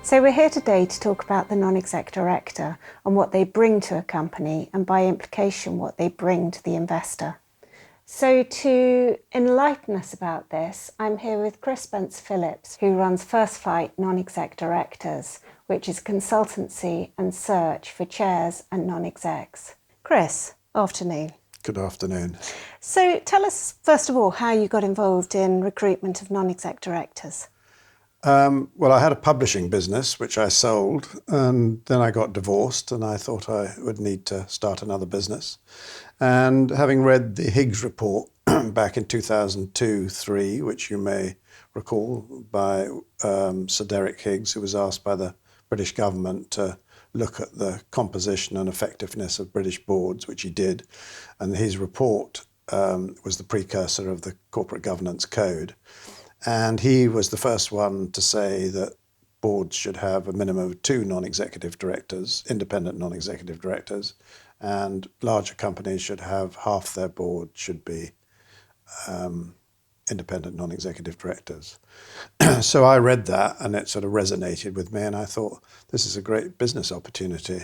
So we're here today to talk about the non-exec director and what they bring to a company and by implication what they bring to the investor. So to enlighten us about this, I'm here with Chris Spencer Phillips, who runs First Flight Non-Exec Directors, which is consultancy and search for chairs and non-execs. Chris, afternoon. Good afternoon. So tell us, first of all, how you got involved in recruitment of non-exec directors. Well, I had a publishing business, which I sold, and then I got divorced, and I thought I would need to start another business. And having read the Higgs report back in 2002-03, which you may recall, by Sir Derek Higgs, who was asked by the British government to look at the composition and effectiveness of British boards, which he did. And his report was the precursor of the Corporate Governance Code. And he was the first one to say that boards should have a minimum of 2 non-executive directors, independent non-executive directors, and larger companies should have half their board should be independent non-executive directors. So I read that and it sort of resonated with me, and I thought, this is a great business opportunity.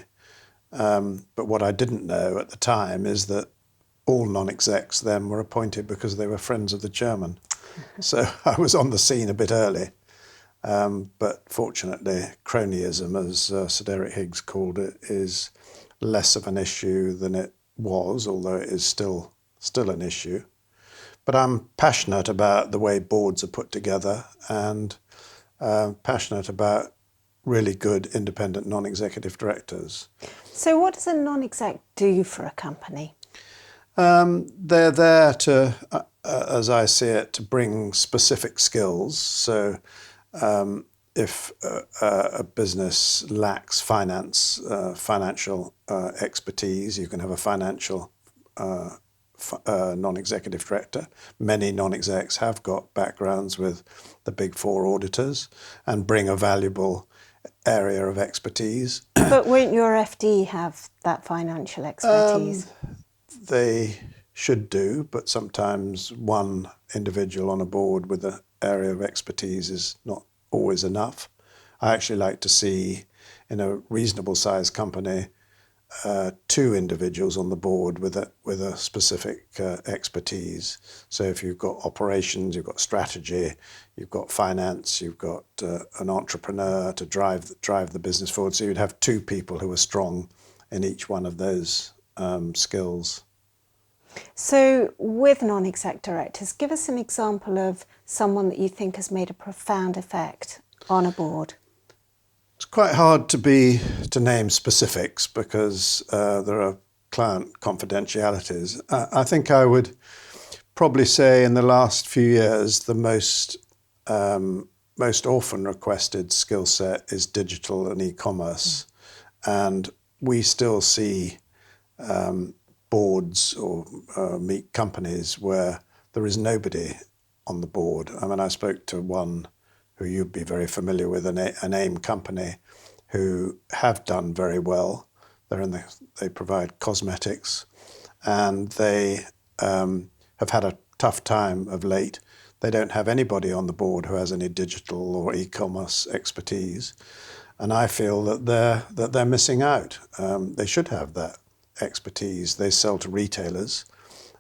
But what I didn't know at the time is that all non-execs then were appointed because they were friends of the chairman. So I was on the scene a bit early, but fortunately cronyism, as Sir Derek Higgs called it, is less of an issue than it was, although it is still an issue. But I'm passionate about the way boards are put together and passionate about really good independent non-executive directors. So what does a non-exec do for a company? They're there to, as I see it, to bring specific skills. So if a business lacks financial expertise, you can have a financial non-executive director. Many non-execs have got backgrounds with the big 4 auditors and bring a valuable area of expertise. But won't your FD have that financial expertise? They should do, but sometimes one individual on a board with an area of expertise is not always enough. I actually like to see, in a reasonable sized company, 2 individuals on the board with a specific expertise. So if you've got operations, you've got strategy, you've got finance, you've got an entrepreneur to drive the business forward. So you'd have 2 people who are strong in each one of those skills. So with non-exec directors, give us an example of someone that you think has made a profound effect on a board. It's quite hard to name specifics because there are client confidentialities. I think I would probably say in the last few years the most often requested skill set is digital and e-commerce, and we still see boards or meet companies where there is nobody on the board. I mean, I spoke to one who you'd be very familiar with, an AIM company, who have done very well. They provide cosmetics, and they have had a tough time of late. They don't have anybody on the board who has any digital or e-commerce expertise, and I feel that they're missing out. They should have that expertise. They sell to retailers,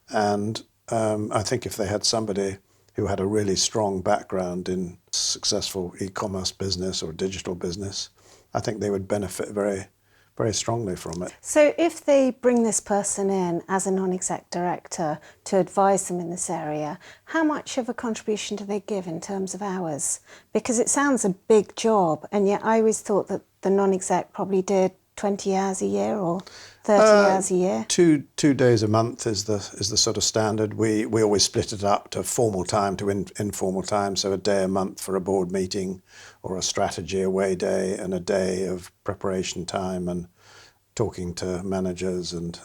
and I think if they had somebody who had a really strong background in successful e-commerce business or digital business, I think they would benefit very, very strongly from it. So if they bring this person in as a non-exec director to advise them in this area, how much of a contribution do they give in terms of hours? Because it sounds a big job, and yet I always thought that the non-exec probably did 20 hours a year or 30 hours a year? 2 days a month is the sort of standard. We always split it up to formal time to informal time, so a day a month for a board meeting or a strategy away day, and a day of preparation time and talking to managers and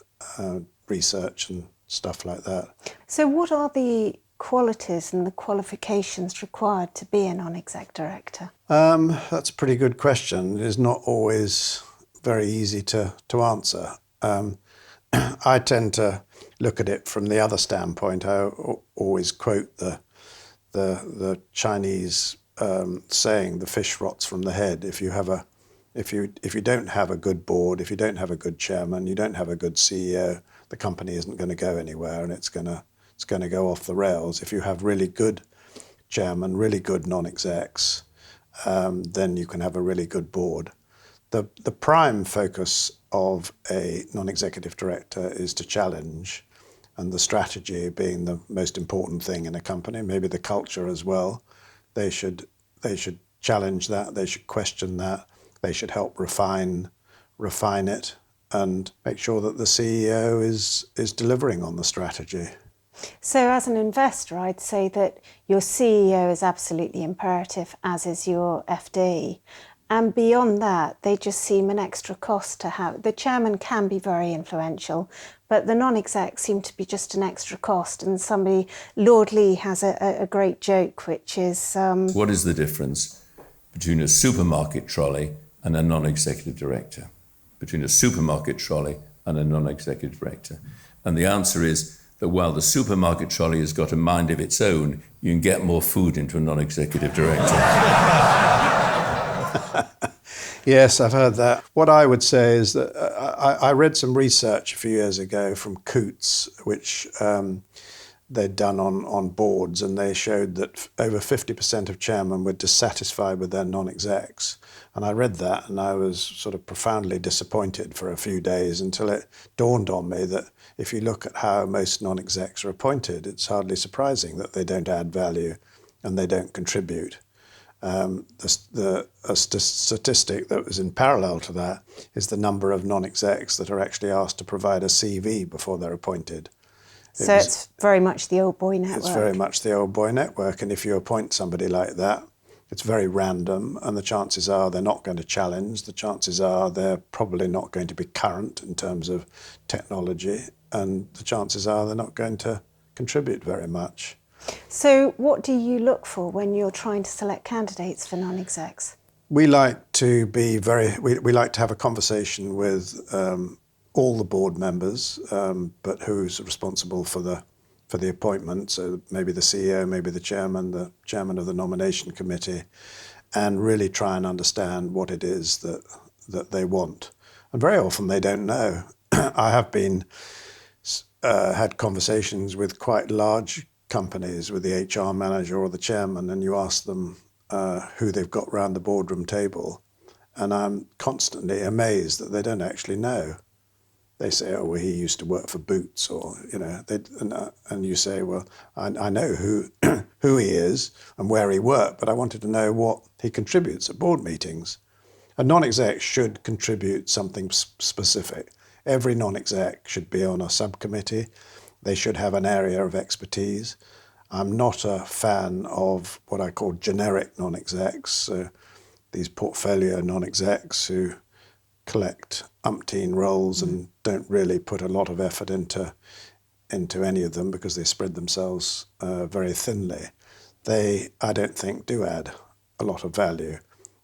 research and stuff like that. So what are the qualities and the qualifications required to be a non-exec director? That's a pretty good question. It is not always very easy to answer. I tend to look at it from the other standpoint. I always quote the Chinese saying the fish rots from the head. If you don't have a good board, if you don't have a good chairman, you don't have a good CEO, the company isn't going to go anywhere, and it's going to go off the rails. If you have really good chairman, really good non-execs, then you can have a really good board. The prime focus of a non-executive director is to challenge, and the strategy being the most important thing in a company, maybe the culture as well. They should challenge that, they should question that, they should help refine it, and make sure that the CEO is delivering on the strategy. So as an investor, I'd say that your CEO is absolutely imperative, as is your FD. And beyond that, they just seem an extra cost to have. The chairman can be very influential, but the non-execs seem to be just an extra cost. And Lord Lee has a great joke, which is... What is the difference between a supermarket trolley and a non-executive director? Between a supermarket trolley and a non-executive director? And the answer is that while the supermarket trolley has got a mind of its own, you can get more food into a non-executive director. Yes, I've heard that. What I would say is that I read some research a few years ago from Coutts, which they'd done on boards, and they showed that over 50% of chairmen were dissatisfied with their non-execs. And I read that and I was sort of profoundly disappointed for a few days, until it dawned on me that if you look at how most non-execs are appointed, it's hardly surprising that they don't add value and they don't contribute. A statistic that was in parallel to that is the number of non-execs that are actually asked to provide a CV before they're appointed. It's very much the old boy network. It's very much the old boy network, and if you appoint somebody like that, it's very random, and the chances are they're not going to challenge. The chances are they're probably not going to be current in terms of technology, and the chances are they're not going to contribute very much. So what do you look for when you're trying to select candidates for non-execs? We like to be we like to have a conversation with all the board members, but who's responsible for the appointment. So maybe the CEO, maybe the chairman of the nomination committee, and really try and understand what it is that they want. And very often they don't know. I have had conversations with quite large companies with the HR manager or the chairman, and you ask them who they've got round the boardroom table, and I'm constantly amazed that they don't actually know. They say, "Oh, well, he used to work for Boots," or and you say, "Well, I know who he is and where he worked, but I wanted to know what he contributes at board meetings." A non-exec should contribute something specific. Every non-exec should be on a subcommittee. They should have an area of expertise. I'm not a fan of what I call generic non-execs, these portfolio non-execs who collect umpteen roles and don't really put a lot of effort into any of them because they spread themselves very thinly. They, I don't think, do add a lot of value.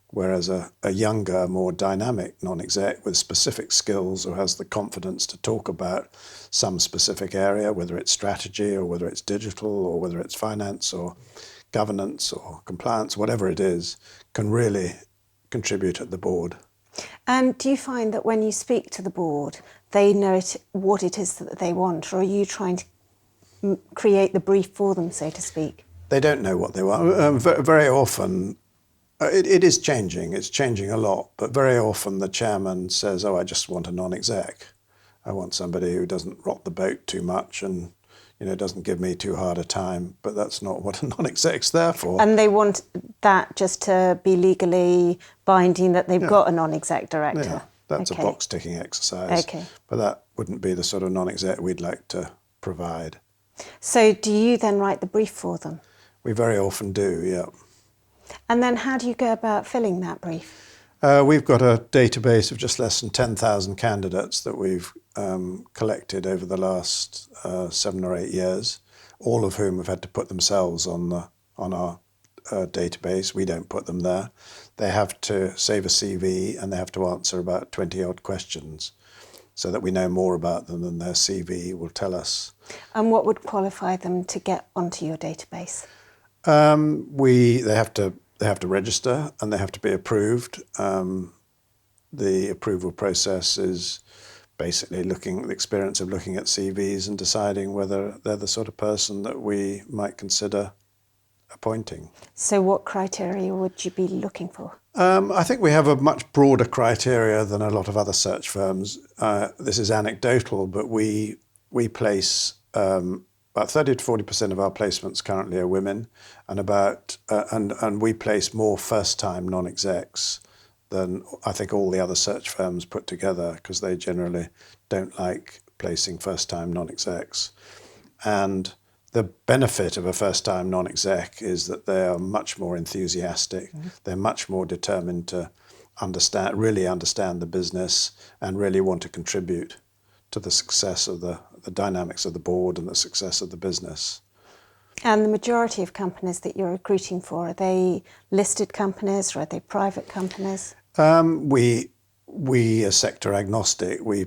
Whereas a younger, more dynamic non-exec with specific skills, who has the confidence to talk about some specific area, whether it's strategy or whether it's digital or whether it's finance or governance or compliance, whatever it is, can really contribute at the board. And do you find that when you speak to the board, they know what it is that they want, or are you trying to create the brief for them, so to speak? They don't know what they want. Very often, it is changing. It's changing a lot. But very often the chairman says, "Oh, I just want a non-exec. I want somebody who doesn't rock the boat too much and doesn't give me too hard a time." But that's not what a non-exec's there for. And they want that just to be legally binding that they've got a non-exec director. Yeah, that's a box-ticking exercise. Okay. But that wouldn't be the sort of non-exec we'd like to provide. So do you then write the brief for them? We very often do, yeah. And then how do you go about filling that brief? We've got a database of just less than 10,000 candidates that we've collected over the last 7 or 8 years, all of whom have had to put themselves on our database. We don't put them there. They have to save a CV and they have to answer about 20-odd questions so that we know more about them than their CV will tell us. And what would qualify them to get onto your database? They they have to register and they have to be approved. The approval process is basically the experience of looking at CVs and deciding whether they're the sort of person that we might consider appointing. So what criteria would you be looking for? I think we have a much broader criteria than a lot of other search firms. This is anecdotal, but we place about 30 to 40% of our placements currently are women, and and we place more first-time non-execs than I think all the other search firms put together, because they generally don't like placing first-time non-execs. And the benefit of a first-time non-exec is that they are much more enthusiastic. Mm-hmm. They're much more determined to really understand the business and really want to contribute to the success of the dynamics of the board and the success of the business. And the majority of companies that you're recruiting for, are they listed companies or are they private companies? We are sector agnostic. We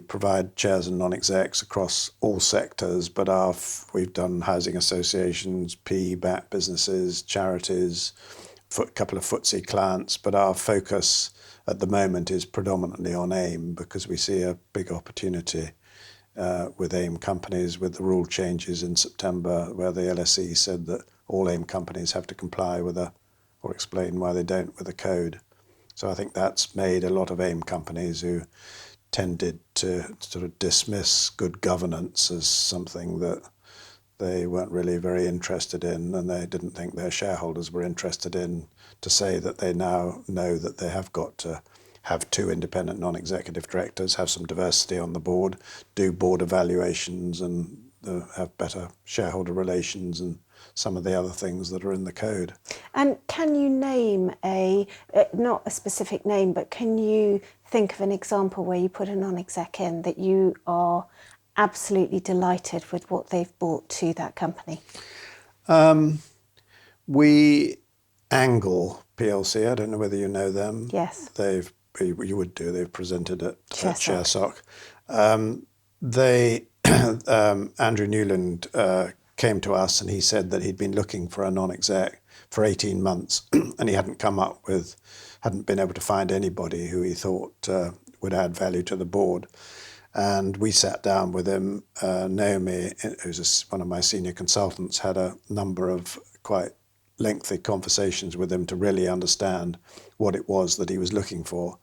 provide chairs and non-execs across all sectors, but we've done housing associations, PE-backed businesses, charities, a couple of FTSE clients, but our focus at the moment is predominantly on AIM, because we see a big opportunity with AIM companies, with the rule changes in September, where the LSE said that all AIM companies have to comply with or explain why they don't, with a code. So I think that's made a lot of AIM companies who tended to sort of dismiss good governance as something that they weren't really very interested in, and they didn't think their shareholders were interested in, to say that they now know that they have got to have 2 independent non-executive directors, have some diversity on the board, do board evaluations, and have better shareholder relations and some of the other things that are in the code. And can you name not a specific name, but can you think of an example where you put a non-exec in that you are absolutely delighted with what they've brought to that company? We Angle PLC, I don't know whether you know them. Yes. You would do, they've presented at Chairsoc. Andrew Newland came to us and he said that he'd been looking for a non-exec for 18 months and he hadn't been able to find anybody who he thought would add value to the board. And we sat down with him. Naomi, who's one of my senior consultants, had a number of quite lengthy conversations with him to really understand what it was that he was looking for.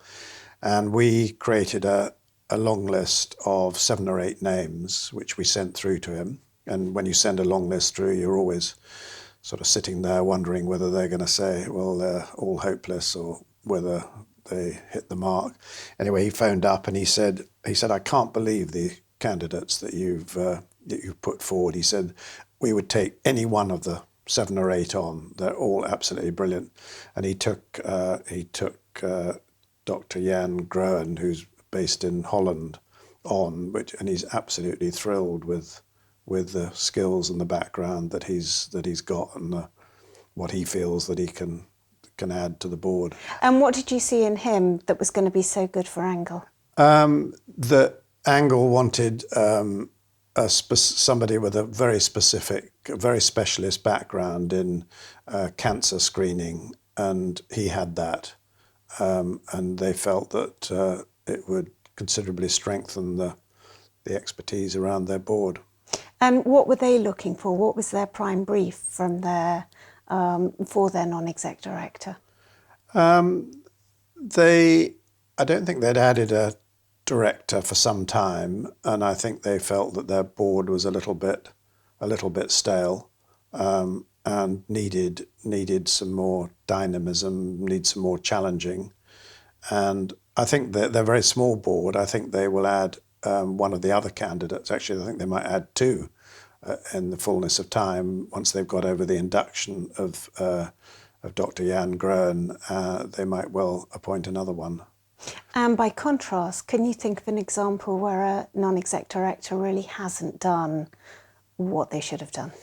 And we created a long list of 7 or 8 names, which we sent through to him. And when you send a long list through, you're always sort of sitting there wondering whether they're going to say, well, they're all hopeless, or whether they hit the mark. Anyway, he phoned up and he said, I can't believe the candidates that you've put forward. He said, we would take any one of the 7 or 8 on. They're all absolutely brilliant. And he took Dr. Jan Groen, who's based in Holland, on, and he's absolutely thrilled with the skills and the background that he's got, and what he feels that he can add to the board. And what did you see in him that was going to be so good for Angle? The Angle wanted somebody with a very specific, very specialist background in cancer screening, and he had that. And they felt that it would considerably strengthen the expertise around their board. And what were they looking for? What was their prime brief from for their non-exec director? I don't think they'd added a director for some time, and I think they felt that their board was a little bit stale, and needed some more dynamism, need some more challenging. And I think that they're a very small board. I think they will add one of the other candidates. Actually, I think they might add 2 in the fullness of time, once they've got over the induction of Dr. Jan Groen. They might well appoint another one. And by contrast, can you think of an example where a non-exec director really hasn't done what they should have done?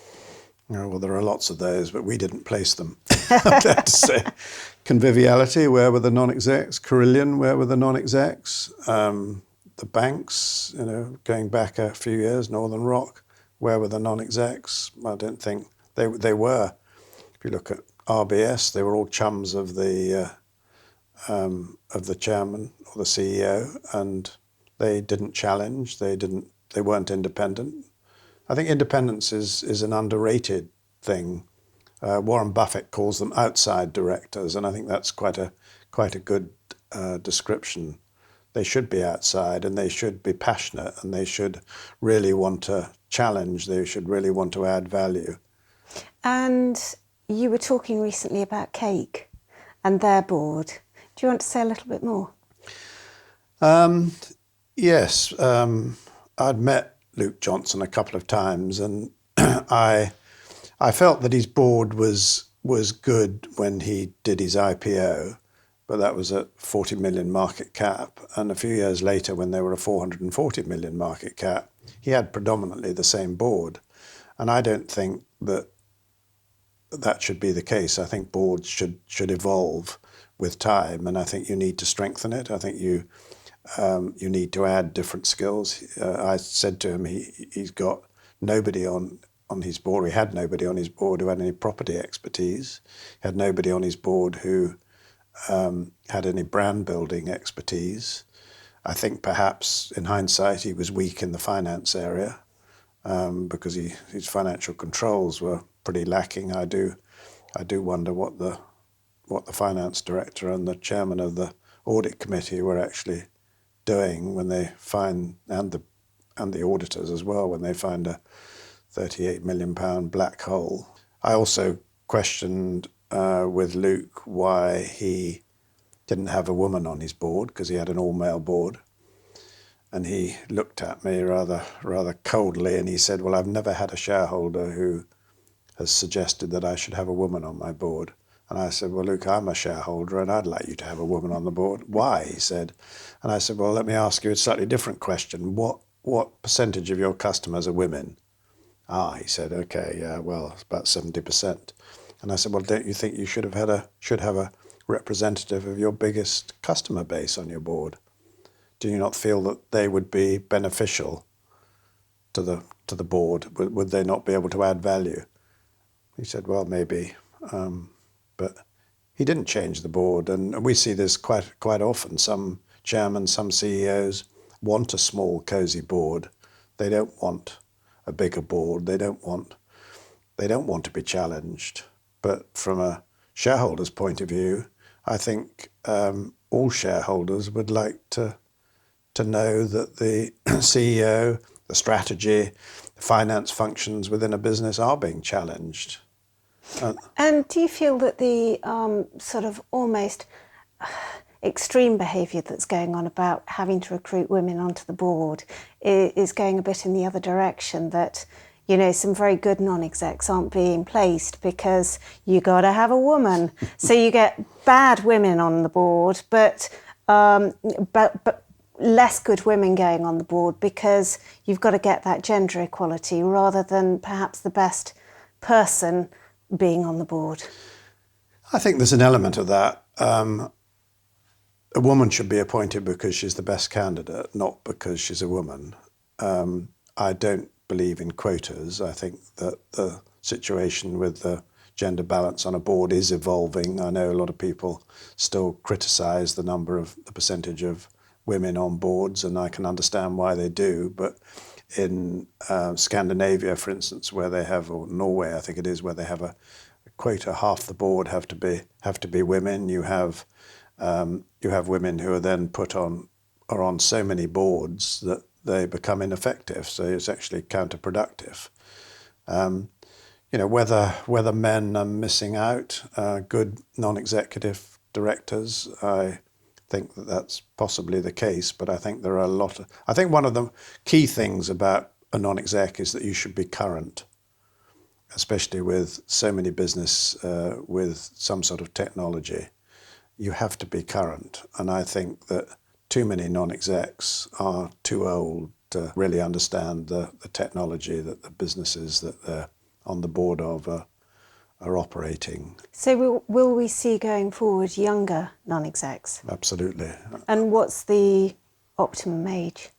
Oh, well, there are lots of those, but we didn't place them. I'd have to say. Conviviality, where were the non-execs? Carillion, where were the non-execs? The banks, going back a few years, Northern Rock, where were the non-execs? I don't think they were. If you look at RBS. They were all chums of the chairman or the CEO, and they didn't challenge. They weren't independent. I think independence is an underrated thing. Warren Buffett calls them outside directors, and I think that's quite a good description. They should be outside, and they should be passionate, and they should really want to challenge. They should really want to add value. And you were talking recently about Cake and their board. Do you want to say a little bit more? Yes, I'd met Luke Johnson a couple of times, and I felt that his board was good when he did his IPO, but that was at 40 million market cap. And a few years later, when they were a 440 million market cap, he had predominantly the same board. And I don't think that should be the case. I think boards should evolve with time, and I think you need to strengthen it. I think you need to add different skills. I said to him, he's got nobody on his board. He had nobody on his board who had any property expertise. He had nobody on his board who had any brand building expertise. I think perhaps in hindsight he was weak in the finance area because his financial controls were pretty lacking. I do wonder what the finance director and the chairman of the audit committee were actually doing when they find, and the auditors as well, when they find a £38 million black hole. I also questioned with Luke why he didn't have a woman on his board, because he had an all-male board. And he looked at me rather coldly, and he said, well, I've never had a shareholder who has suggested that I should have a woman on my board. And I said, well, Luke, I'm a shareholder and I'd like you to have a woman on the board. Why? He said. And I said, well, let me ask you a slightly different question. What percentage of your customers are women? He said, okay, yeah, well, it's about 70%. And I said, well, don't you think you should have a representative of your biggest customer base on your board? Do you not feel that they would be beneficial to the board? Would they not be able to add value? He said, well, maybe. But he didn't change the board, and we see this quite often. Some chairmen, some CEOs want a small, cosy board. They don't want a bigger board. They don't want to be challenged. But from a shareholder's point of view, I think all shareholders would like to know that the CEO, the strategy, the finance functions within a business are being challenged. And do you feel that the sort of almost extreme behaviour that's going on about having to recruit women onto the board is going a bit in the other direction, that, you know, some very good non-execs aren't being placed because you got to have a woman. So you get bad women on the board, but less good women going on the board because you've got to get that gender equality rather than perhaps the best person being on the board? I think there's an element of that. A woman should be appointed because she's the best candidate, not because she's a woman. I don't believe in quotas. I think that the situation with the gender balance on a board is evolving. I know a lot of people still criticise the percentage of women on boards, and I can understand why they do, but in Scandinavia, for instance, where they have, or Norway, I think it is, where they have a quota, half the board have to be women. You have women who are then are on so many boards that they become ineffective. So it's actually counterproductive. Whether men are missing out, good non-executive directors, I think that that's possibly the case, but I think there are I think one of the key things about a non-exec is that you should be current, especially with so many business with some sort of technology. You have to be current, and I think that too many non-execs are too old to really understand the technology that the businesses that they're on the board of are operating. So will we see going forward younger non-execs? Absolutely. And what's the optimum age?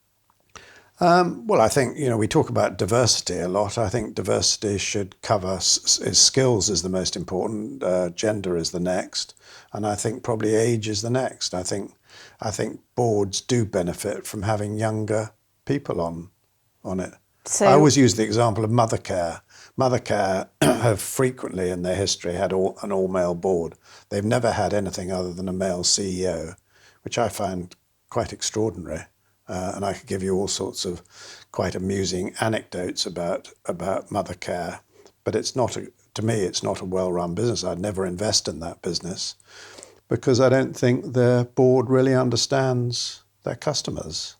Well, I think, we talk about diversity a lot. I think diversity should cover skills is the most important, gender is the next, and I think probably age is the next. I think boards do benefit from having younger people on it. I always use the example of Mothercare. Mothercare have frequently in their history had an all-male board. They've never had anything other than a male CEO, which I find quite extraordinary. And I could give you all sorts of quite amusing anecdotes about Mothercare, but to me, it's not a well-run business. I'd never invest in that business because I don't think their board really understands their customers.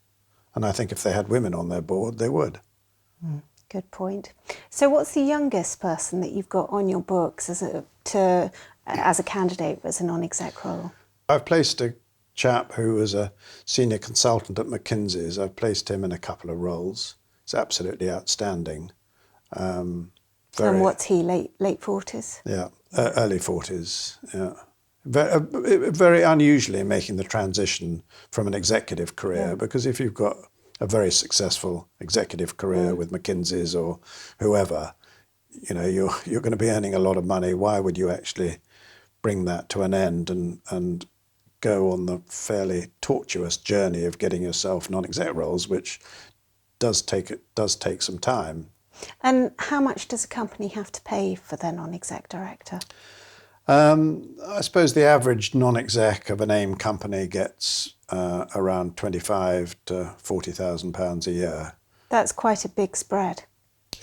And I think if they had women on their board, they would. Good point. So what's the youngest person that you've got on your books as a candidate as a non-exec role? I've placed a chap who was a senior consultant at McKinsey's. I've placed him in a couple of roles. It's absolutely outstanding. And what's he, late 40s? Yeah, early 40s, yeah. Very unusually making the transition from an executive career, because if you've got a very successful executive career with McKinsey's or whoever, you're going to be earning a lot of money. Why would you actually bring that to an end and go on the fairly tortuous journey of getting yourself non-exec roles, which does take some time. And how much does a company have to pay for their non-exec director? I suppose the average non-exec of an AIM company gets around £25,000 to £40,000 a year. That's quite a big spread.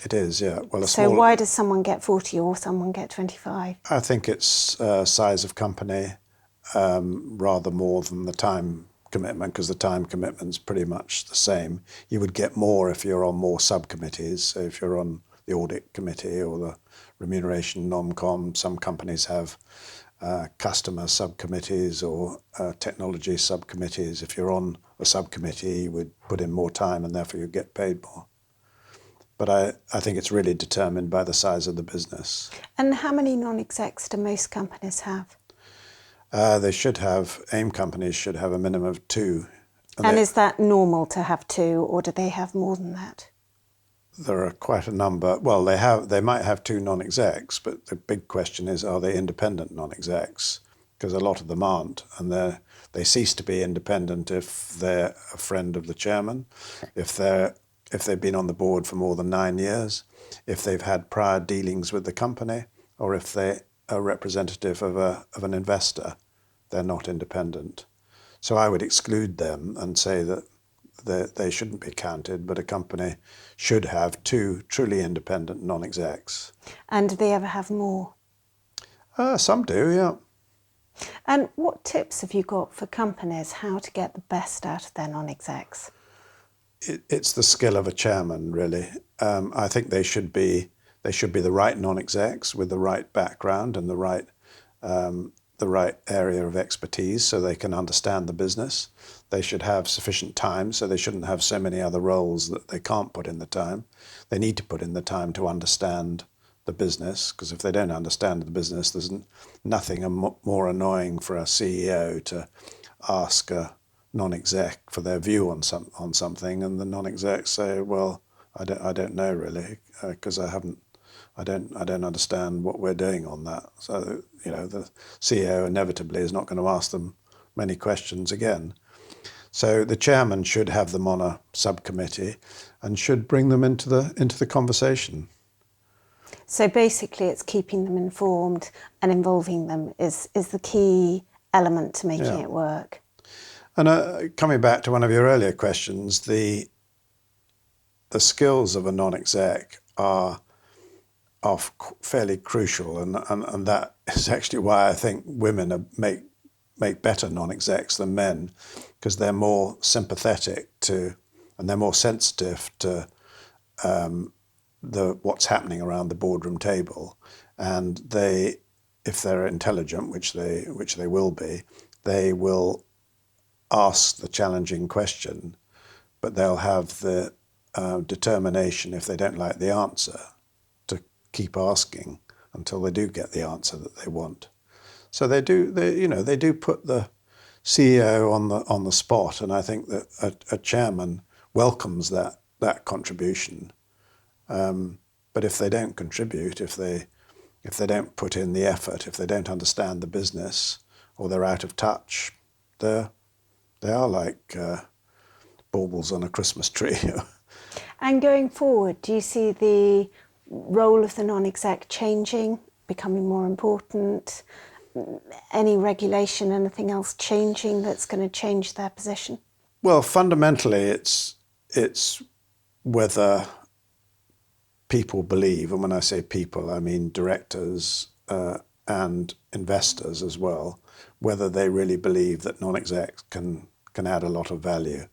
It is, yeah. Well, so why does someone get 40 or someone get 25? I think it's size of company rather more than the time commitment, because the time commitment's pretty much the same. You would get more if you're on more subcommittees. So if you're on the audit committee or the remuneration non-com, some companies have customer subcommittees or technology subcommittees. If you're on a subcommittee, you would put in more time and therefore you get paid more. But I think it's really determined by the size of the business. And how many non-execs do most companies have? They should have, AIM companies should have a minimum of 2. And is that normal to have 2, or do they have more than that? There are quite a number. Well, they might have 2 non-execs, but the big question is, are they independent non-execs? Because a lot of them aren't, and they cease to be independent if they're a friend of the chairman, if they've been on the board for more than 9 years, if they've had prior dealings with the company, or if they are representative of an investor. They're not independent. So I would exclude them and say that they shouldn't be counted, but a company should have 2 truly independent non-execs. And do they ever have more? Some do, yeah. And what tips have you got for companies how to get the best out of their non-execs? It's the skill of a chairman, really. I think they should be the right non-execs with the right background and the right area of expertise so they can understand the business. They should have sufficient time, so they shouldn't have so many other roles that they can't put in the time. They need to put in the time to understand the business, because if they don't understand the business, there's nothing more annoying for a CEO to ask a non-exec for their view on something, and the non-exec say, "Well, I don't know really, because I don't understand what we're doing on that." So the CEO inevitably is not going to ask them many questions again. So the chairman should have them on a subcommittee and should bring them into the conversation. So basically it's keeping them informed and involving them is the key element to making it work. And coming back to one of your earlier questions, the skills of a non-exec are fairly crucial, and that is actually why I think women make better non-execs than men, because they're more sympathetic to and they're more sensitive to what's happening around the boardroom table, and if they're intelligent, which they will be, they will ask the challenging question, but they'll have the determination, if they don't like the answer, to keep asking until they do get the answer that they want. So they do put the CEO on the spot, and I think that a chairman welcomes that that contribution. But if they don't contribute, if they don't put in the effort, if they don't understand the business, or they're out of touch, they are like baubles on a Christmas tree. And going forward, do you see the role of the non-exec changing, becoming more important? Any regulation, anything else changing that's going to change their position? Well, fundamentally, it's whether people believe, and when I say people, I mean directors and investors as well, whether they really believe that non-execs can add a lot of value.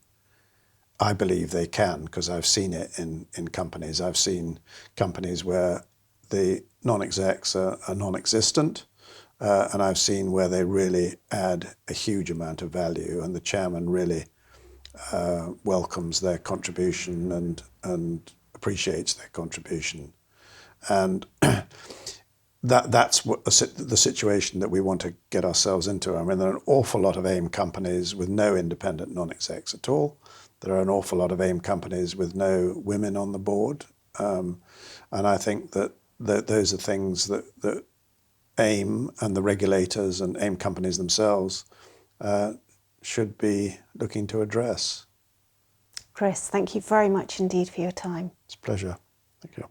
I believe they can, because I've seen it in companies. I've seen companies where the non-execs are non-existent, and I've seen where they really add a huge amount of value, and the chairman really welcomes their contribution and appreciates their contribution. And that's what the situation that we want to get ourselves into. I mean, there are an awful lot of AIM companies with no independent non-execs at all. There are an awful lot of AIM companies with no women on the board. And I think that those are things that AIM and the regulators and AIM companies themselves should be looking to address. Chris, thank you very much indeed for your time. It's a pleasure. Thank you.